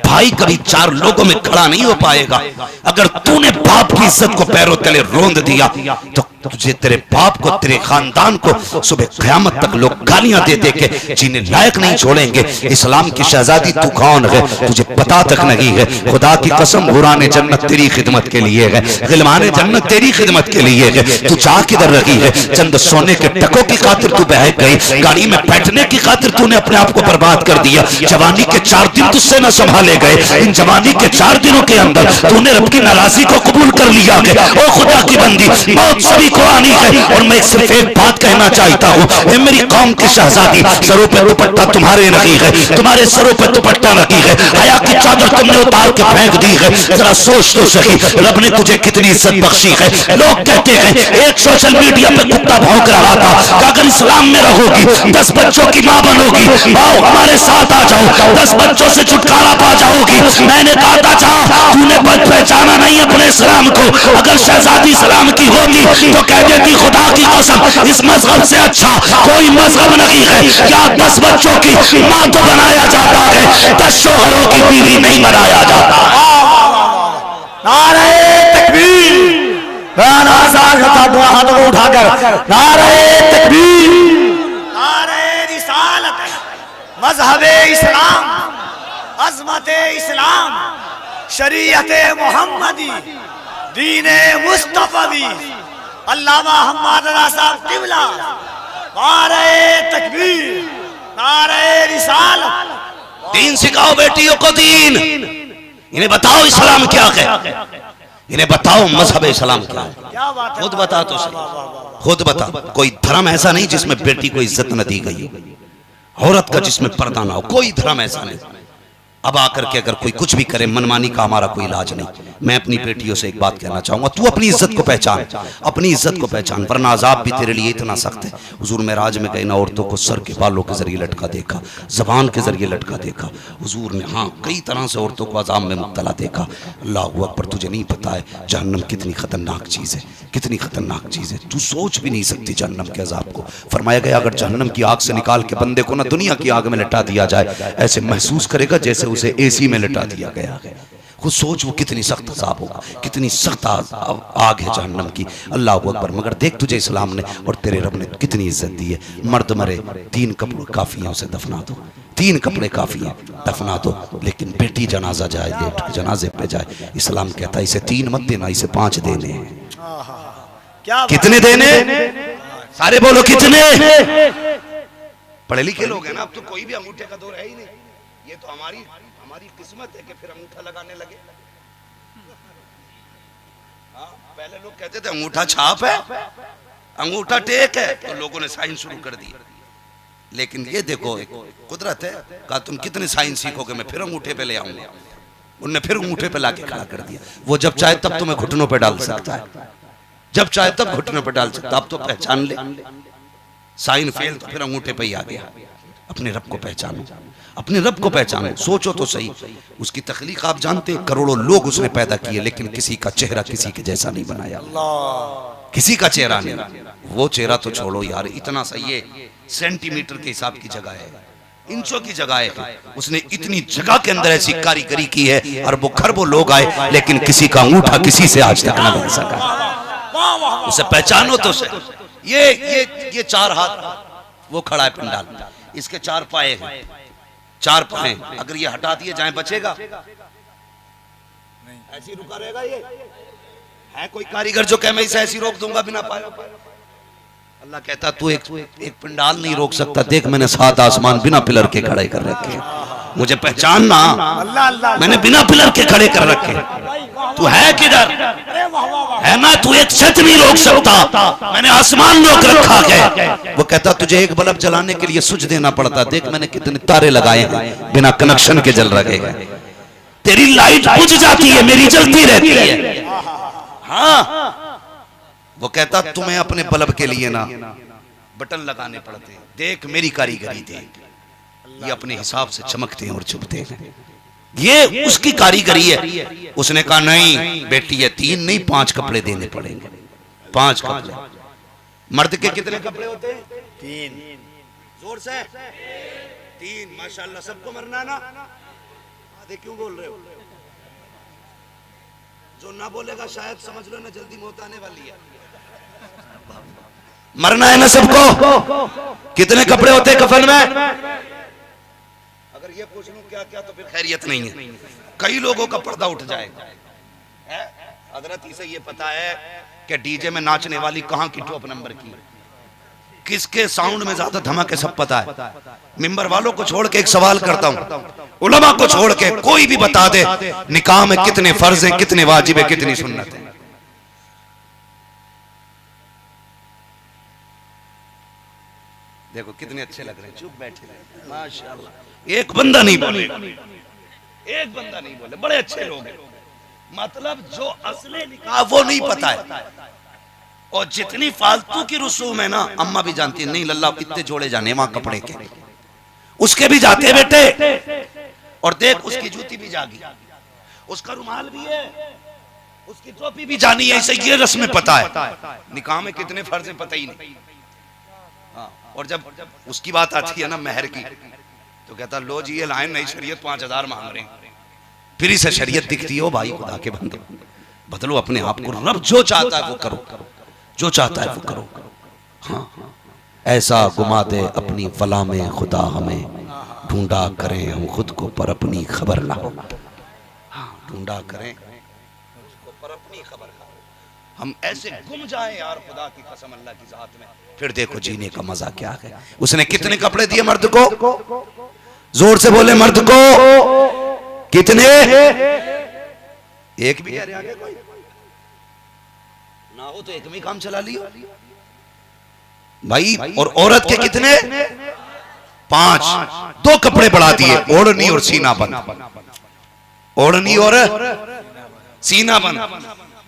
भाई कभी चार लोगों में खड़ा नहीं हो पाएगा। अगर तूने बाप की इज्जत को पैरों तले रोंद दिया तो तुझे, तेरे बाप को, तेरे खानदान को सुबह क़यामत तक लोग गालियां दे दे के जीने लायक नहीं छोड़ेंगे। इस्लाम की शहजादी तू कौन है तुझे पता तक नहीं है। खुदा की कसम, हुराने जन्नत तेरी खिदमत के लिए है, गिलमाने जन्नत तेरी खिदमत के लिए है। तू चाह किधर रही है? चंद सोने के टकों की खातिर तू बहक गई, गाड़ी में बैठने की खातिर तूने अपने आप को बर्बाद कर दिया। जवानी के 4 दिन तुझसे न संभाले गए। इन जवानी के 4 दिनों के अंदर तूने रब की नाराजगी को कबूल कर लिया है। ओ खुदा की बंदी, मौत सभी को आनी है। और मैं सिर्फ एक बात कहना चाहता हूँ, मेरी कौम की शहजादी, सरों पे दुपट्टा तुम्हारे रखी है, तुम्हारे सरों पे दुपट्टा रखी है, हया की चादर तुमने उतार के फेंक दी है। जरा सोच तो सही, रब ने तुझे कितनी इज्जत बख्शी है। लोग कहते हैं, एक सोशल मीडिया पे कुत्ता भौंक रहा था कि अगर इस्लाम में रहोगी 10 बच्चों की मां बनोगी, आओ हमारे साथ आ जाओ, 10 बच्चों से छुटकारा पा जाओगी। मैंने कहा था, जा, तूने पहचाना नहीं अपने इस्लाम को। अगर शहजादी इस्लाम की होती तो कह देती, खुदा की कसम, इस मजहब से अच्छा कोई मजहब नहीं है। क्या 10 बच्चों की मां तो बनाया जाता है, 10 शोहरों की बीवी नहीं बनाया जाता। नारे तकबीर, हाथों को उठाकर नारे तकबीर, नारे रिसालत, मजहबे इस्लाम, अज़मते इस्लाम, शरीयते मोहम्मदी, दीने मुस्तफवी, अल्लामा हम्मद रज़ा साहब क़िबला, नारे तकबीर, नारे रिसालत। दीन सिखाओ बेटियों को दीन। इन्हें बताओ इस्लाम क्या है, इन्हें बताओ मजहब इस्लाम क्या है। खुद बता तो सही, खुद बता। कोई धर्म ऐसा नहीं जिसमें बेटी को इज्जत न दी गई, औरत का जिसमें पर्दा ना हो, कोई धर्म ऐसा नहीं। अब आकर के अगर कोई कुछ भी करे, मनमानी का हमारा कोई इलाज नहीं। मैं अपनी बेटियों से एक बात कहना चाहूंगा, तू अपनी इज्जत को पहचान, अपनी इज्जत को पहचान, वरना अजाब भी तेरे लिए इतना सख्त है। हुजूर मेराज में गए ना, औरतों को सर के बालों के जरिए लटका देखा, जबान के जरिए लटका देखा। हुजूर ने हाँ कई तरह से औरतों को अजाब में मुब्तला देखा। अल्लाह अकबर, तुझे नहीं पता है जहन्नम कितनी खतरनाक चीज़ है, कितनी खतरनाक चीज़ है। तू सोच भी नहीं सकती जहन्नम के अजाब को। फरमाया गया, अगर जहन्नम की आग से निकाल के बंदे को ना दुनिया की आग में लटा दिया जाए, ऐसे महसूस करेगा जैसे उसे एसी में लटा दिया गया है। खुद सोच वो कितनी सख्त अज़ाब होगा, कितनी सख्त आग है जहन्नम की। अल्लाह अकबर। मगर देख तुझे इस्लाम ने और तेरे रब ने कितनी इज्जत दी है। मर्द मरे 3 कपड़े काफी हैं, उसे दफना दो, 3 कपड़े काफी हैं, दफना दो। लेकिन बेटी जनाजा जाए, लेट जनाजे पे जाए, इस्लाम कहता है इसे 3 मत देना, इसे 5 देने हैं। कितने देने? सारे बोलो कितने? पढ़े लिखे लोग हैं ना, अब तो कोई भी अंगूठे का दौर है ही नहीं। ये तो हमारी किस्मत है कि फिर अंगूठा लगाने लगे। हाँ, पहले लोग कहते थे अंगूठा छाप है, अंगूठा टेक है, तो लोगों ने साइंस शुरू कर दी। लेकिन ये देखो एक कुदरत है, कहा तुम कितने साइंस सीखोगे, मैं फिर अंगूठे पे ले आऊंगा। उनने फिर अंगूठे पे लाके खड़ा कर दिया। वो जब चाहे तब तुम्हें घुटनों पे डाल सकता है, जब चाहे तब घुटनों पे डाल सकता। अब तो पहचान ले, साइन फेल तो फिर अंगूठे पे ही आ गया। अपने रब को पहचानो, अपने रब को पहचानो। सोचो तो सही, उसकी तख्लीक आप जानते हैं, करोड़ों लोग उसने पैदा किए, लेकिन किसी का चेहरा किसी के जैसा नहीं बनाया, किसी का चेहरा नहीं। वो चेहरा तो छोड़ो यार, इतना सा ये सेंटीमीटर के हिसाब की जगह है, इंचों की जगह है। उसने इतनी जगह के अंदर ऐसी कारीगरी की है, अरबों खरबों लोग आए, लेकिन किसी का अंगूठा किसी से आज तक न बन सका। उसे पहचानो तो सही। ये 4 हाथ, वो खड़ा है पंडाल, इसके 4 पाए हैं, 4 पाए। अगर ये हटा दिए जाए बचेगा? ऐसी रुका रहेगा? ये है कोई कारीगर जो कहे मैं इसे ऐसी रोक दूंगा बिना पाए? अल्लाह कहता तू एक पंडाल नहीं रोक सकता। देख मैंने 7 आसमान बिना पिलर के खड़े कर रखे, मुझे पहचानना, मैंने बिना पिलर के खड़े कर रखे। तू है किधर? है ना, तू एक छत नहीं रोक सकता, मैंने आसमान रोक रखा है। वो कहता तुझे एक बल्ब जलाने के लिए स्विच देना पड़ता। देख मैंने कितने तारे लगाए हैं, बिना कनेक्शन के जल रखे गए। तेरी लाइट बुझ जाती है, मेरी जलती रहती है। हाँ, वो कहता तुम्हें अपने बल्ब के लिए ना बटन लगाने पड़ते। देख मेरी कारीगरी देख, ये अपने हिसाब से चमकते हैं और चुभते हैं। ये उसकी कारीगरी है। उसने कहा नहीं बेटी, ये 3 नहीं 5 कपड़े देने पड़ेंगे। 5 कपड़े। मर्द के कितने कपड़े होते हैं? 3। जोर से 3। माशाल्लाह। सबको मरना है ना? आधे क्यों बोल रहे हो? जो ना बोलेगा शायद समझ लो ना जल्दी मौत आने वाली है। मरना है ना सबको? कितने कपड़े होते हैं कफन में? अगर ये पूछ लूं क्या क्या तो फिर खैरियत नहीं है। कई लोगों का पर्दा उठ जाएगा। हजरत से ये पता है कि डीजे में नाचने वाली कहां की टॉप नंबर की, किसके साउंड में ज्यादा धमाक है, सब पता है। मिंबर वालों को छोड़ के एक सवाल करता हूं, उलमा को छोड़ के कोई भी बता दे निकाह में कितने फर्ज हैं, कितने वाजिब है, कितनी सुन्नत है? देखो कितने अच्छे लग रहे हैं, चुप बैठे रहे माशाल्लाह। एक बंदा नहीं बोले, एक बंदा नहीं बोले, बड़े अच्छे लोग हैं। मतलब जो असली निकाह वो नहीं पता है, और जितनी फालतू की रसूम है ना, अम्मा भी जानती है। नहीं लल्ला इतने जोड़े जाने वहां कपड़े के, उसके भी जाते बेटे। और देख उसकी जूती भी जागी, उसका रुमाल भी है, उसकी टोपी भी जानी है। इसे ये रस्म पता है। निकाह में कितने फर्ज है पता ही नहीं। और जब उसकी बात आती है ना महर की, तो कहता लो जी ये लाइन नई शरीयत 5000 मांग रहे हैं। फिर इसे शरीयत दिखती हो भाई खुदा के बंदो, बदलो अपने आप को। रब जो चाहता है वो करो, जो चाहता है वो करो। हाँ ऐसा घुमा दे अपनी फला में खुदा हमें, ढूंढा करें हम खुद को पर अपनी खबर ना हो। हाँ ढूंढा करें पर अपनी खबर ना हो, हम ऐसे गुम जाएं यार खुदा की कसम अल्लाह की जात में। फिर देखो जीने का मजा क्या है। उसने कितने कपड़े दिए मर्द को? जोर से बोले मर्द को कितने? एक भी आगे कोई ना हो तो एक में काम चला लियो भाई। और औरत के कितने? 5। 2 कपड़े बढ़ा दिए, ओढ़नी और सीना बंद। ओढ़नी और सीना बंद,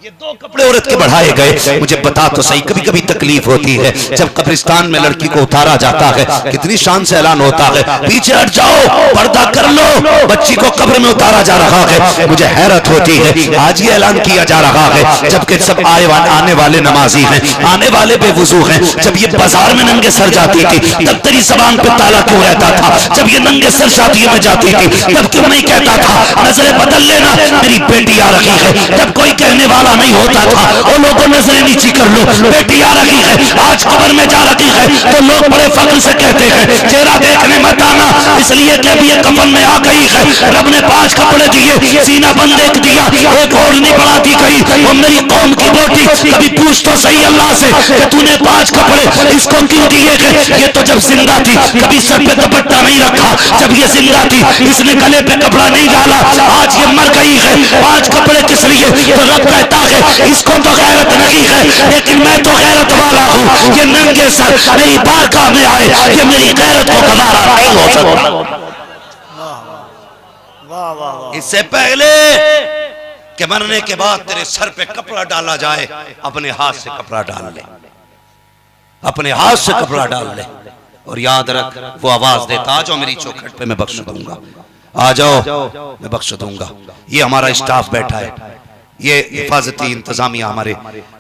ये 2 कपड़े औरत के बढ़ाए गए। मुझे बता तो सही, कभी कभी तकलीफ होती है जब कब्रिस्तान में लड़की को उतारा जाता है, कितनी शान से ऐलान होता है पीछे हट जाओ, पर्दा कर लो, बच्ची को कब्र में उतारा जा रहा है। मुझे हैरत होती है आज ये ऐलान किया जा रहा है जबकि सब आने वाले नमाजी हैं, आने वाले बेवुजू हैं। जब ये बाजार में नंगे सर जाती थी तब तेरी जबान पे ताला क्यों रहता था? जब ये नंगे सर शादियों में जाती थी तब क्यों नहीं कहता था नजरें बदल लेना मेरी बेटी आ रही है? जब कोई कहने वाला नहीं होता था वो लोगों नजरें नीची कर लो, बेटी आ रही है, आज कब्र में जा रही है, तो लोग बड़े फख्र से कहते हैं चेहरा देखने मत आना, इसलिए कि ये कफन में आ गई है। रब ने 5 कपड़े दिए, सीना बंद एक दिया, एक ओढ़नी बढ़ा दी गई। वो मेरी कौम की बेटी कभी पूछ तो सही अल्लाह से कि तूने 5 कपड़े इसको क्यों दिए गए? ये तो जब जिंदा थी कभी सर पे दुपट्टा नहीं रखा, जब ये जिंदा थी इसने गले पे कपड़ा नहीं डाला, आज ये मर गई है 5 कपड़े किस लिए? तो रब कहता है इसको तो गैरत नहीं है, लेकिन मैं तो गैरत वाला हूँ। ये नंगे सर मेरी बारगाह में आए, ये मेरी गैरत को गवारा नहीं हो सकता। इससे पहले कि मरने के बाद तेरे सर पे कपड़ा डाला जाए, अपने हाथ से कपड़ा डाल ले, अपने हाथ से कपड़ा डाल ले। और याद रख वो आवाज देता आ जाओ मेरी चौखट पे मैं बख्श दूंगा, आ जाओ मैं बख्श दूंगा। ये हमारा स्टाफ बैठा है, ये हिफाजती इंतजामिया हमारे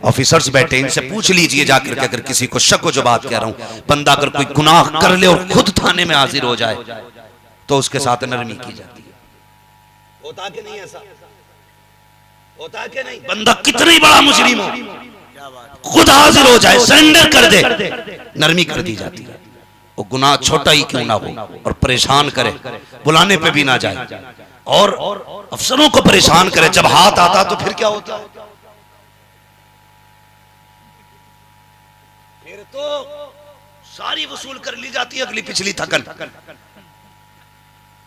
ऑफिसर्स बैठे, इनसे पूछ लीजिए जाकर के अगर किसी को शक हो जो बात कह रहा हूं, बंदा अगर कोई गुनाह कर ले और खुद थाने में हाजिर हो जाए तो उसके साथ नरमी की जाती है। होता कि नहीं ऐसा? होता कि नहीं? बंदा कितना ही बड़ा मुजरिम हो खुद हाजिर हो जाए, सरेंडर कर दे, नरमी कर दी जाती है। वो गुनाह छोटा ही क्यों ना हो और परेशान करे, बुलाने पे भी ना जाए और अफसरों को परेशान करे, जब हाथ आता तो फिर क्या होता? फिर तो सारी वसूल कर ली जाती है अगली पिछली थकन,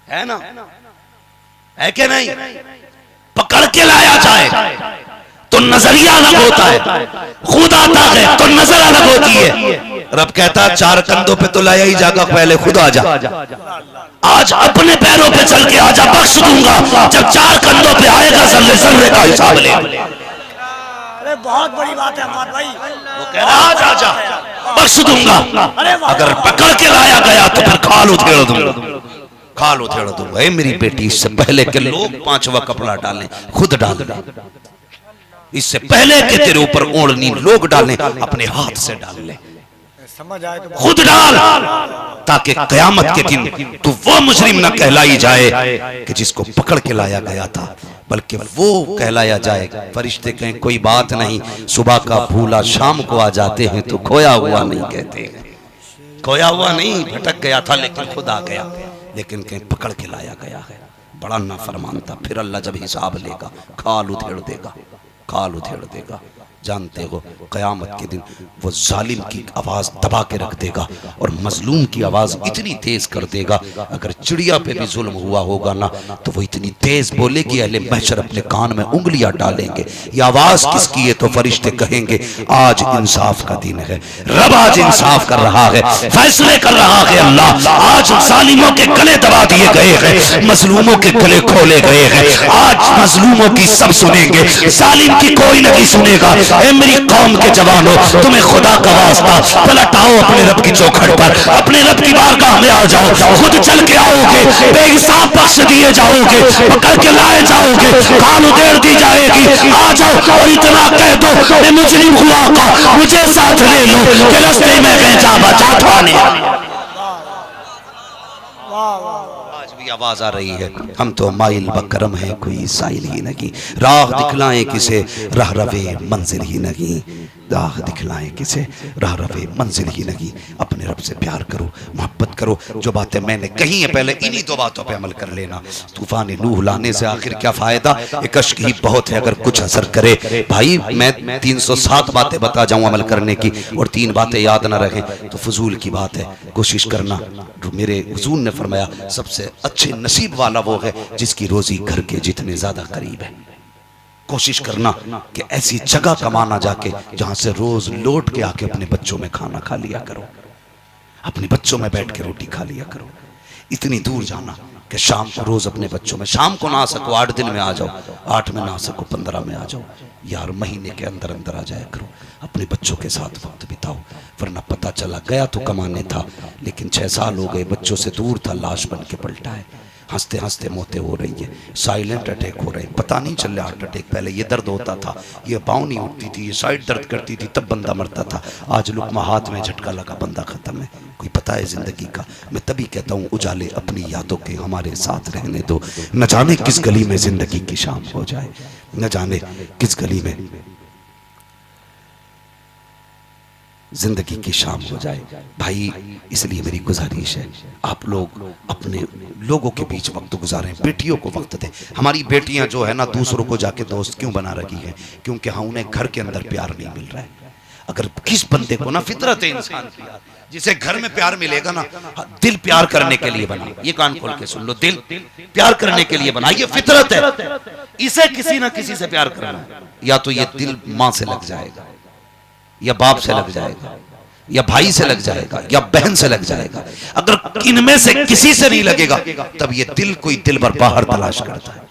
है ना? है कि नहीं? पकड़ के लाया जाए तो नजरिया अलग होता है, खुद आता है तो नजर अलग होती है। रब कहता 4 कंधों पे तो लाया ही जाएगा, पहले खुद आ जा, आज अपने पैरों पे चल के आजा, बख्श दूंगा। जब 4 कंधों पे आएगा जर्रे जर्रे का हिसाब ले। अरे बहुत बड़ी बात है अम्माद भाई, वो कह रहा आज आजा बख्श दूंगा, अगर पकड़ के लाया गया तो फिर खाल उधेड़ दूंगा, खाल उधेड़ दूंगा। मेरी बेटी इससे पहले के लोग 5वां कपड़ा डालें खुद डाल दे। इससे पहले कि तेरे ऊपर ओढ़नी लोग डालें, अपने हाथ से डाल ले, समझ आए तो खुद डाल, ताकि कयामत के दिन तू वो मुजरिम न कहलाई जाए कि जिसको पकड़ के लाया गया था, बल्कि वो कहलाया जाए। फरिश्ते कहें कोई बात नहीं, सुबह का भूला शाम को आ जाते हैं तो खोया हुआ नहीं कहते, खोया हुआ नहीं, भटक गया था लेकिन खुद आ गया, लेकिन कहीं पकड़ के लाया गया है। बड़ा नाफरमान था। फिर अल्लाह जब हिसाब लेगा खाल उधेड़ देगा, खाल उधेड़ देगा। जानते हो कयामत के दिन वो जालिम की आवाज दबा के रख देगा और मजलूम की आवाज इतनी तेज कर देगा, अगर चिड़िया पे भी जुल्म हुआ होगा ना तो वो इतनी तेज बोलेगी अहले महशर अपने कान में उंगलियां डालेंगे। ये आवाज किसकी है? तो फरिश्ते कहेंगे आज इंसाफ का दिन है, रब आज इंसाफ कर रहा है, फैसले कर रहा है। अल्लाह आज जालिमों के गले दबा दिए गए हैं, मजलूमों के गले खोले गए हैं। आज मजलूमों की सब सुनेंगे, जालिम की कोई नहीं सुनेगा। ए मेरी कौम के जवानों, तुम्हें खुदा का वास्ता पलट आओ अपने रब की चौखट पर, अपने रब की बारगाह में आ जाओ, खुद चल के आओगे, बेहिसाब बख्श दिए जाओगे, पकड़ के लाए जाओगे, कान उधेड़ दी जाएगी। आ जाओ और इतना कह दो मैं मुजरिम हुआ का मुझे साथ ले लो कि रास्ते में भेजा बचा थाने। आज भी आवाज आ रही है, हम तो माइल बकरम है कोई साइल ही नहीं, राह दिखलाएं किसे राह रवे मंजिल ही नहीं, राह दिखलाएं किसे राह रवे मंजिल ही नहीं। अपने रब से प्यार करो, मोहब्बत करो। जो बातें मैंने कही है पहले इन्हीं दो बातों पे अमल कर लेना। तूफान नूह लाने से आखिर क्या फायदा, एक अश्क ही बहुत है अगर कुछ असर करे। भाई मैं 307 बातें बता जाऊं अमल करने की और 3 बातें याद ना रखें तो फजूल की बात है। कोशिश करना, मेरे हुजूर ने फरमाया सबसे अच्छे नसीब वाला वो है जिसकी रोजी घर के जितने ज्यादा करीब है। कोशिश करना कि ऐसी जगह कमाना जाके जहां से रोज लौट के आके अपने बच्चों में खाना खा लिया करो, अपने बच्चों में बैठ के रोटी खा लिया करो। इतनी दूर जाना कि शाम को रोज अपने बच्चों में, शाम को ना आ सको 8 दिन में आ जाओ, 8 में ना आ सको 15 में आ जाओ यार, महीने के अंदर अंदर आ जाया करो। अपने बच्चों के साथ वक्त बिताओ, वरना पता चला गया तो कमाने था लेकिन 6 साल हो गए, बच्चों से दूर था, लाश बन के पलटा है। हंसते हंसते मौतें हो रही है, साइलेंट अटैक हो रहे हैं, पता नहीं चल रहा हार्ट अटैक। पहले ये दर्द होता था, ये पाँव नहीं उठती थी, ये साइड दर्द करती थी, तब बंदा मरता था। आज लुकमा हाथ में झटका लगा, बंदा खत्म है। कोई पता है जिंदगी का? मैं तभी कहता हूँ उजाले अपनी यादों के हमारे साथ रहने दो, न जाने किस गली में जिंदगी की शाम हो जाए, न जाने किस गली में जिंदगी की शाम हो जाए। भाई इसलिए मेरी गुजारिश है आप लोग अपने लोगों के बीच वक्त गुजारें, बेटियों को वक्त दें। हमारी बेटियां जो है ना दूसरों को जाके दोस्त क्यों बना रही है? क्योंकि हाँ उन्हें घर के अंदर प्यार नहीं मिल रहा है। अगर किस बंदे को ना फितरत है इंसान प्यार, जिसे घर में प्यार मिलेगा ना, दिल प्यार करने के लिए बना, ये कान खोल के सुन लो, दिल प्यार करने के लिए बना, ये फितरत है। इसे किसी ना किसी से प्यार करना, या तो ये दिल माँ से लग जाएगा, या बाप से लग जाएगा, या भाई से लग जाएगा, या बहन से लग जाएगा। अगर इनमें से किसी से नहीं लगेगा तब ये दिल कोई दिल भर बाहर तलाश करता है,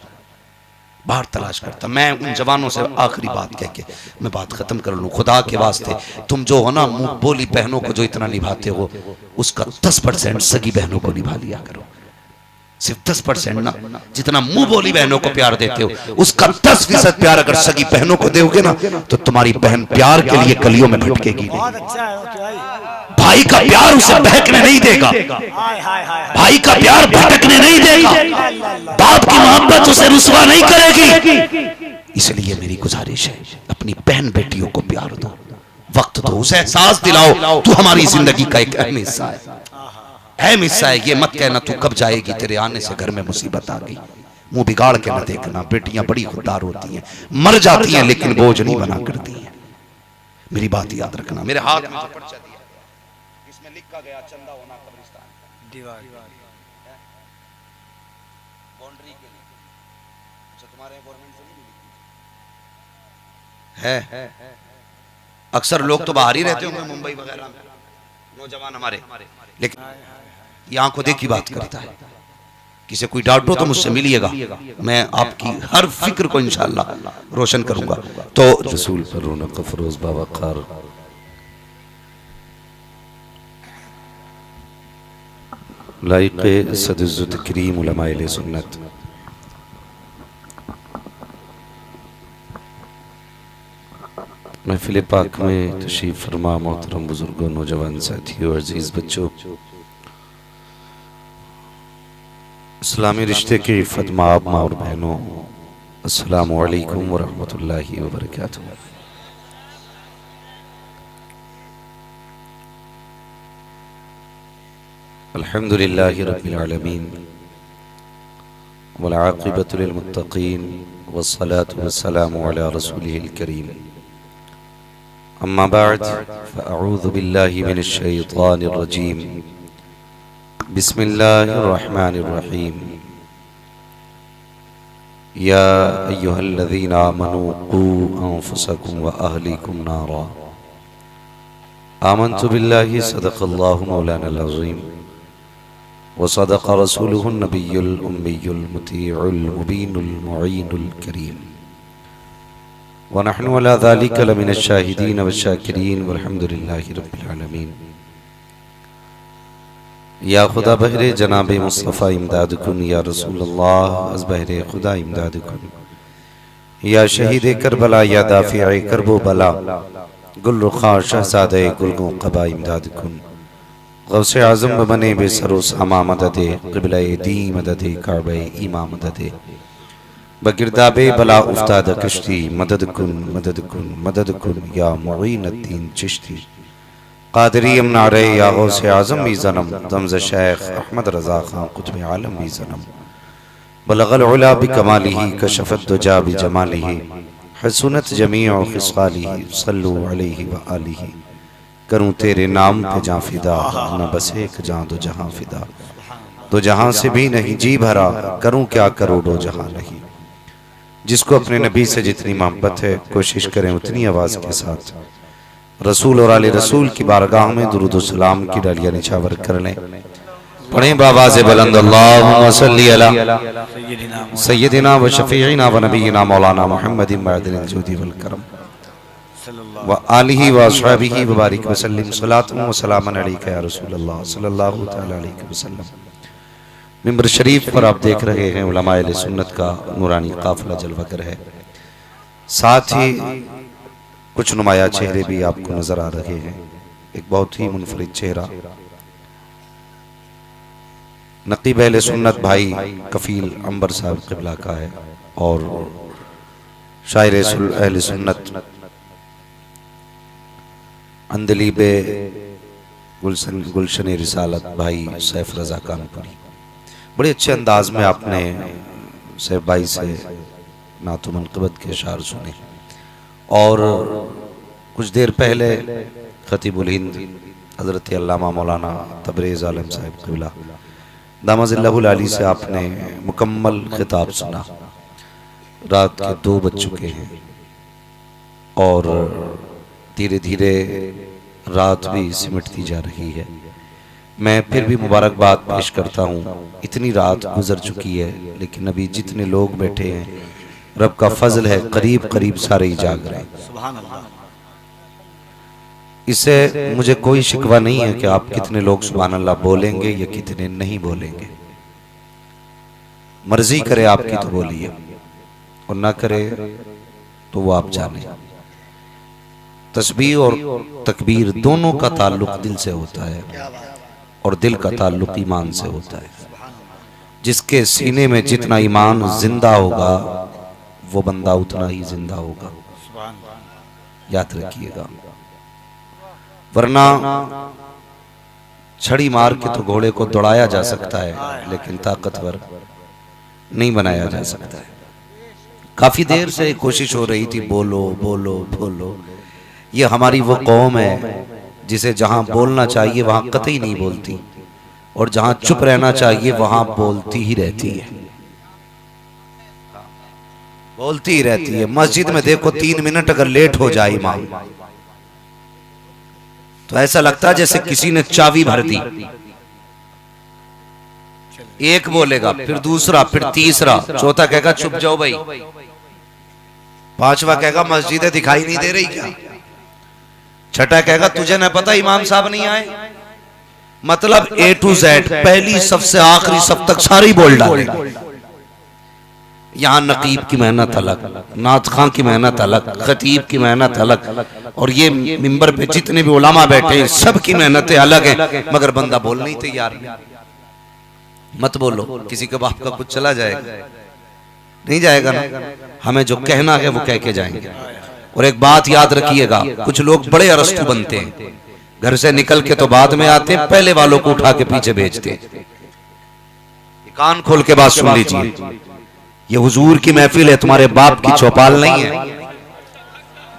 बाहर तलाश करता। मैं उन जवानों से आखिरी बात कह के मैं बात खत्म कर लूं, खुदा के वास्ते तुम जो हो ना मुंह बोली बहनों को जो इतना निभाते हो, उसका 10% सगी बहनों को निभा लिया करो। सिर्फ 10% ना, जितना मुंह बोली बहनों को प्यार देते हो उसका 10% प्यार अगर सगी बहनों को दोगे ना तो तुम्हारी बहन प्यार के लिए गलियों में भटकेगी नहीं। भाई का प्यार उसे बहकने नहीं देगा, भाई का प्यार भटकने नहीं देगा, बाप की मोहब्बत उसे रुसवा नहीं करेगी। इसलिए मेरी गुजारिश है अपनी बहन बेटियों को प्यार दो, वक्त दो, उसे एहसास दिलाओ तू हमारी जिंदगी का एक अहम हिस्सा है, अहम हिस्सा है। ये मत कहना तू कब जाएगी, तेरे आने से घर में मुसीबत आ गई। मुंह बिगाड़ के न देखना, बेटियां बड़ी खुददार होती हैं, मर जाती हैं लेकिन बोझ नहीं बना करती हैं। मेरी बात याद रखना। मेरे हाथ में जो पर्चा दिया इसमें लिखा गया चंदा होना कब्रिस्तान दीवार बाउंड्री के लिए, अच्छा तुम्हारे गवर्नमेंट से नहीं है। अक्सर लोग तो बाहर ही रहते होंगे मुंबई वगैरह में, नौजवान हमारे, लेकिन ये आंखों देखी बात करता है। किसी कोई डांटो तो मुझसे मिलिएगा, मैं आपकी हर फिक्र को इंशाअल्लाह रोशन करूंगा। तो रसूल पर रौनक फरोज बाबा खार लाइक़ सदुज़्ज़त करीम उलमाए सुन्नत महफिल पाक में तशरीफ फरमा मोहतरम बुजुर्गों, नौजवान साथियों, अजीज बच्चों, इस्लामी रिश्ते की इफ़्फ़त माँ और बहनों, अस्सलामु अलैकुम व रहमतुल्लाहि व बरकातुहू। अल्हम्दुलिल्लाहि रब्बिल आलमीन वल आक़िबतु लिल मुत्तक़ीन वस्सलातु वस्सलामु अला रसूलिहिल करीम। अम्मा बअद फ़अऊज़ु बिल्लाहि मिनश शैतानिर रजीम। बिस्मिल्लाहिर रहमानिर रहीम। या अय्युहल्लज़ीना आमनू क़ू अन्फुसकुम व अहलीकुम नारा। आमन्तु बिल्लाहि सदक़ल्लाहु मौलानल अज़ीम व सदक़ रसूलुहुन नबियुल उम्मियुल मुतीउल मुबीनुल मुईनुल करीम व नहनु अला ज़ालिका लमिनश शाहिदीन व शाकिरीन वल्हम्दुलिल्लाहि रब्बिल आलमीन। या खुदा बहरे जनाब मुस्तफ़ा इमदाद कुन, या रसूल अल्लाह अज़ बहरे खुदा इमदाद कुन, या शहीद करबला, या दाफ़िए करबो बला, गुल रुखा शहज़ादे गुलगो क़बा इमदाद कुन। गौसे आज़म बने बेसरो सामा मददे, क़िबला दी मददे, काबे ईमा मददे, बगिरदाबे बला उफ्ताद कश्ती, मदद कुन मदद कुन मदद कुन, या मुईनुद्दीन चिश्ती क़ादरी अमनारे, या गौसे आज़म भी ज़नम, दमज़ शेख अहमद रज़ा खां क़ुत्ब आलम भी ज़नम, बलग़ल उला बिकमालिही कशफ़त दुजा बिजमालिही, हसनत जमीअ ख़िसालिही, सल्लु अलैहि व आलिही। करूँ तेरे नाम पे जां फिदा, न बस एक जां दो जहां फिदा, दो जहां से भी नहीं जी भरा, करूँ क्या करोड़ों जहां नहीं। जिसको अपने नबी से जितनी मोहब्बत है, कोशिश करें उतनी आवाज़ के साथ रसूल और आले रसूल की बारगाह में दुरूद व सलाम की डालियां निछावर कर लें। पढ़ें बाबाज़ बुलंद अल्लाहुम्मा सल्ली अला सय्यदिना व शफ़ीइना व नबीना मौलाना मुहम्मदिन मअदिनिल जूदी वल करम व आलिही व अस्हाबिही व बारिक व सल्लिम सलातुन व सलामन अलैका या रसूल अल्लाह सल्लल्लाहु तआला अलैहि वसल्लम। मिंबर शरीफ पर आप देख रहे हैं उलमाए अहले सुन्नत का नूरानी काफिला जलवागर है। साथ ही कुछ नुमाया चेहरे भी आपको नजर आ रहे हैं। एक बहुत ही मुनफरिद चेहरा नकीब अहले सुन्नत भाई कफील अंबर साहब क़िबला का है और शायर अहले सुन्नत अंदलीबे गुलशन रिसालत भाई सैफ रज़ा कानपुरी। बड़े अच्छे अंदाज में आपने सैफ भाई से नात मनक़बत के अशार सुने और कुछ देर पहले खतीबुल हिंद हज़रत अल्लामा मौलाना तबरेज़ आलम साहिब क़िबला दामज़िल्लहुल आली से आपने मुकम्मल खिताब सुना। रात के 2 बज चुके हैं और धीरे धीरे रात भी सिमटती जा रही है। मैं फिर भी मुबारकबाद पेश करता हूँ। इतनी रात गुजर चुकी है लेकिन अभी जितने लोग बैठे हैं रब का फजल है, करीब करीब सारे ही जाग रहे हैं। सुभान अल्लाह। इससे मुझे कोई शिकवा नहीं है कि आप कितने लोग सुभान अल्लाह बोलेंगे या कितने नहीं बोलेंगे। मर्जी करे आपकी तो बोलिए और ना करे तो वो आप जाने। तस्बीह और तकबीर दोनों का ताल्लुक दिल से होता है और दिल का ताल्लुक ईमान से होता है। जिसके सीने में जितना ईमान जिंदा होगा वो बंदा उतना ही जिंदा होगा, याद रखिएगा। वरना छड़ी मार के तो घोड़े को दौड़ाया जा सकता है लेकिन ताकतवर नहीं बनाया जा सकता है। काफी देर से कोशिश हो रही थी बोलो बोलो बोलो। ये हमारी वो कौम है जिसे जहां बोलना चाहिए वहां कतई नहीं बोलती और जहां चुप रहना चाहिए वहां बोलती ही रहती है, बोलती ही रहती है। मस्जिद में देखो 3 मिनट अगर लेट हो जाए इमाम तो ऐसा लगता है जैसे किसी ने चाबी भर दी। एक बोलेगा फिर दूसरा फिर तीसरा, चौथा कहेगा चुप जाओ भाई, पांचवा कहेगा मस्जिदें दिखाई नहीं दे रही क्या, छठा कहेगा तुझे न पता इमाम साहब नहीं आए। मतलब A to Z पहली सबसे आखिरी सब तक सारी बोल डाले। यहाँ नकीब की मेहनत अलग, नात खां की मेहनत अलग, खतीब की मेहनत अलग, और ये मिंबर पे जितने भी उलामा बैठे हैं सब की मेहनतें अलग हैं, मगर बंदा बोलने ही तैयार नहीं। मत बोलो, किसी के बाप का कुछ चला जाएगा, नहीं जाएगा ना। हमें जो कहना है वो कह के जाएंगे। और एक बात याद रखिएगा, कुछ लोग बड़े अरस्तु बनते हैं, घर से निकल के तो बाद में आते हैं, पहले वालों को उठा के पीछे भेजते हैं। कान खोल के बात सुन लीजिए, ये हुजूर की महफिल है, तुम्हारे बाप की चौपाल नहीं है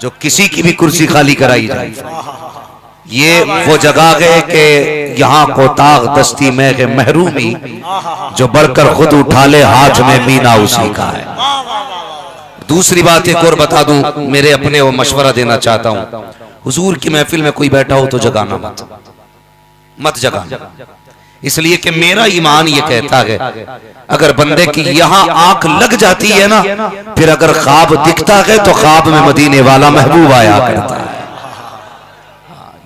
जो किसी की भी कुर्सी खाली कराई जाए। ये वो जगह है कि यहाँ को ताग दस्ती में के महरूमी, जो बढ़कर खुद उठा ले हाथ में मीना उसी का है। दूसरी बात एक और बता दूं, मेरे अपने वो मशवरा देना चाहता हूं, हुजूर की महफिल में कोई बैठा हो तो जगाना मत जगाना, इसलिए कि मेरा ईमान ये कहता है अगर बंदे की यहाँ आंख लग जाती है ना, फिर अगर ख्वाब दिखता है तो ख्वाब में मदीने वाला महबूब आया करता है।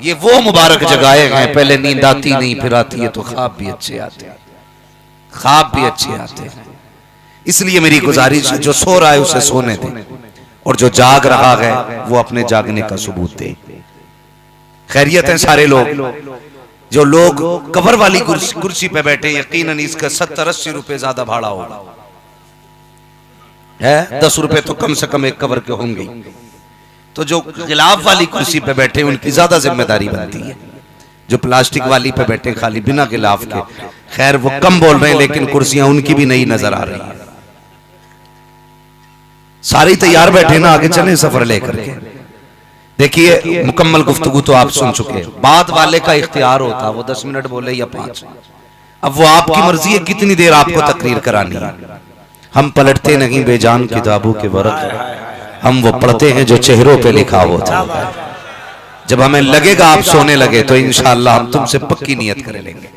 ये वो मुबारक जगहें हैं, पहले नींद आती नहीं, फिर आती है तो ख्वाब भी अच्छे आते हैं, ख्वाब भी अच्छे आते हैं। इसलिए मेरी गुजारिश है, जो सो रहा है उसे सोने दे, और जो जाग रहा है वो अपने जागने का सबूत दे। खैरियत है सारे लोग। जो लोग कवर वाली कुर्सी पे बैठे, यकीनन इसका 70-80 रुपए ज्यादा भाड़ा होगा, है 10 रुपए तो कम से कम एक कवर के होंगे। तो जो गिलाफ वाली कुर्सी पे बैठे उनकी ज्यादा जिम्मेदारी बनती है। जो प्लास्टिक वाली पे बैठे खाली बिना गिलाफ के, खैर वो कम बोल रहे हैं, लेकिन कुर्सियां उनकी भी नहीं नजर आ रही है। सारे तैयार बैठे ना, आगे चले सफर लेकर के। देखिए मुकम्मल गुफ्तगू तो आप सुन चुके हैं, बाद वाले का इख्तियार होता, वो 10 मिनट बोले या 5। अब वो आपकी मर्जी है कितनी देर आपको तकरीर करानी है। हम पलटते नहीं बेजान किताबों के वर्क, हम वो पढ़ते हैं जो चेहरों पे लिखा होता है। जब हमें लगेगा आप सोने लगे तो इंशाअल्लाह हम तुमसे पक्की नियत कर लेंगे,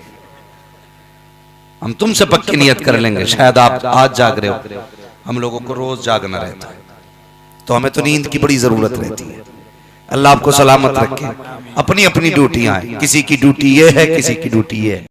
हम तुमसे पक्की नियत कर लेंगे। शायद आप आज जाग रहे हो, हम लोगों को रोज जागना रहता है, तो हमें तो नींद की बड़ी जरूरत रहती है। अल्लाह आपको सलामत रखे। अपनी अपनी ड्यूटियां हैं, किसी की ड्यूटी ये है, किसी की ड्यूटी ये है।